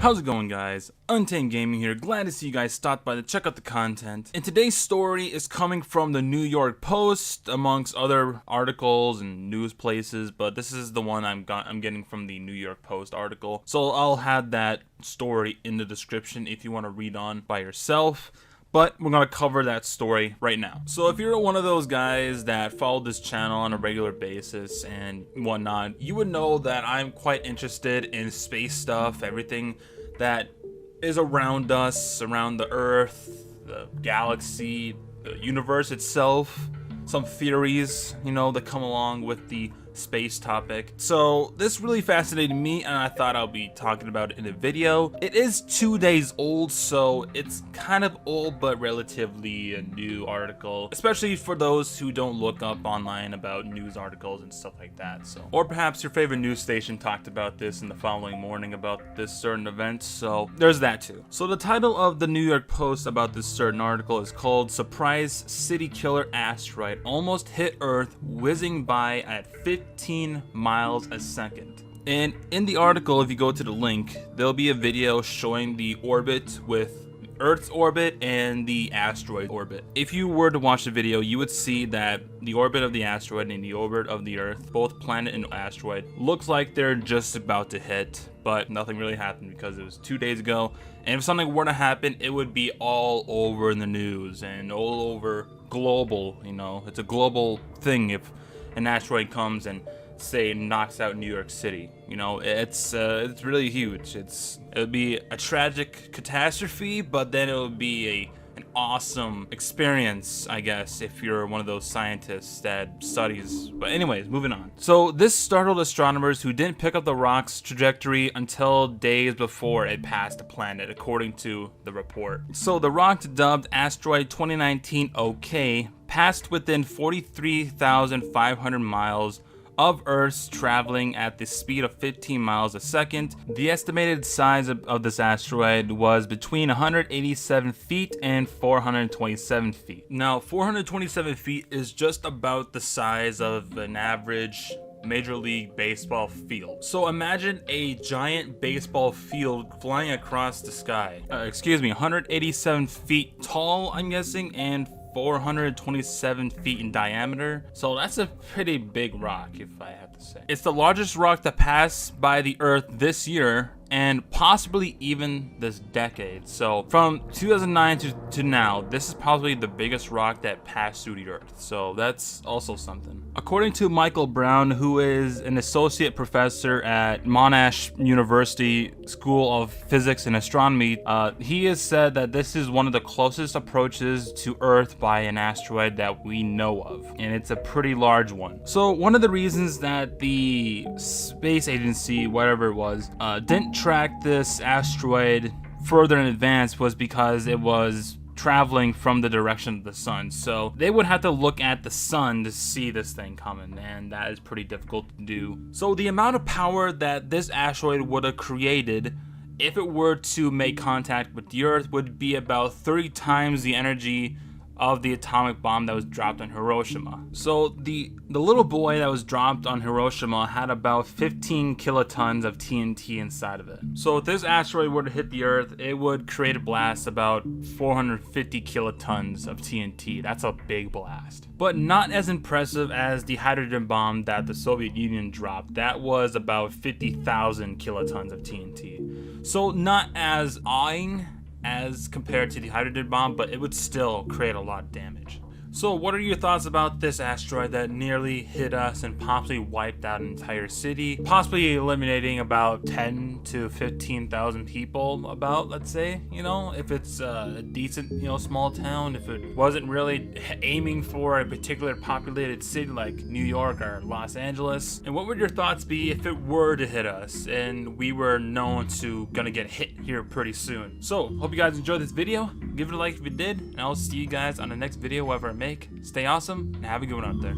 How's it going, guys? Untamed Gaming here. Glad to see you guys stopped by to check out the content. And today's story is coming from the New York Post, amongst other articles and news places, but this is the one I'm getting from the New York Post article. So I'll have that story in the description if you want to read on by yourself. But we're going to cover that story right now. So if you're one of those guys that follow this channel on a regular basis and whatnot, you would know that I'm quite interested in space stuff, everything that is around us, around the Earth, the galaxy, the universe itself, some theories, that come along with the space topic. So this really fascinated me and I thought I'll be talking about it in a video. It is 2 days old, so it's kind of old but relatively a new article, especially for those who don't look up online about news articles and stuff like that. So, or perhaps your favorite news station talked about this in the following morning about this certain event, so there's that too. So the title of the New York Post about this certain article is called "Surprise City Killer Asteroid Almost Hit Earth Whizzing By at 15 miles a second." And in the article, if you go to the link, there'll be a video showing the orbit with Earth's orbit and the asteroid orbit. If you were to watch the video, you would see that the orbit of the asteroid and the orbit of the Earth, both planet and asteroid, looks like they're just about to hit, but nothing really happened because it was 2 days ago. And if something were to happen, it would be all over in the news and all over global. It's a global thing if an asteroid comes and say knocks out New York City. It's really huge. It would be a tragic catastrophe, but then it would be an awesome experience, I guess, if you're one of those scientists that studies. But anyways, moving on. So this startled astronomers who didn't pick up the rock's trajectory until days before it passed the planet, according to the report. So the rock, dubbed Asteroid 2019 OK, passed within 43,500 miles of Earth's, traveling at the speed of 15 miles a second. The estimated size of this asteroid was between 187 feet and 427 feet. Now, 427 feet is just about the size of an average Major League Baseball field. So imagine a giant baseball field flying across the sky. 187 feet tall, I'm guessing, and 427 feet in diameter. So that's a pretty big rock, if I have to say. It's the largest rock to pass by the Earth this year and possibly even this decade. So from 2009 to now, this is probably the biggest rock that passed through the Earth. So that's also something. According to Michael Brown, who is an associate professor at Monash University School of Physics and Astronomy, he has said that this is one of the closest approaches to Earth by an asteroid that we know of, and it's a pretty large one. So one of the reasons that the space agency, whatever it was, didn't track this asteroid further in advance was because it was traveling from the direction of the sun. So they would have to look at the sun to see this thing coming, and that is pretty difficult to do. So the amount of power that this asteroid would have created if it were to make contact with the Earth would be about 30 times the energy of the atomic bomb that was dropped on Hiroshima. So the little boy that was dropped on Hiroshima had about 15 kilotons of TNT inside of it. So if this asteroid were to hit the Earth, it would create a blast about 450 kilotons of TNT. That's a big blast. But not as impressive as the hydrogen bomb that the Soviet Union dropped. That was about 50,000 kilotons of TNT. So not as awing as compared to the hydrogen bomb, but it would still create a lot of damage. So what are your thoughts about this asteroid that nearly hit us and possibly wiped out an entire city, possibly eliminating about 10 to 15,000 people, about, let's say, if it's a decent, small town, if it wasn't really aiming for a particular populated city like New York or Los Angeles? And what would your thoughts be if it were to hit us and we were known to gonna get hit here pretty soon? So hope you guys enjoyed this video. Give it a like if you did, and I'll see you guys on the next video, whatever I make. Stay awesome and have a good one out there.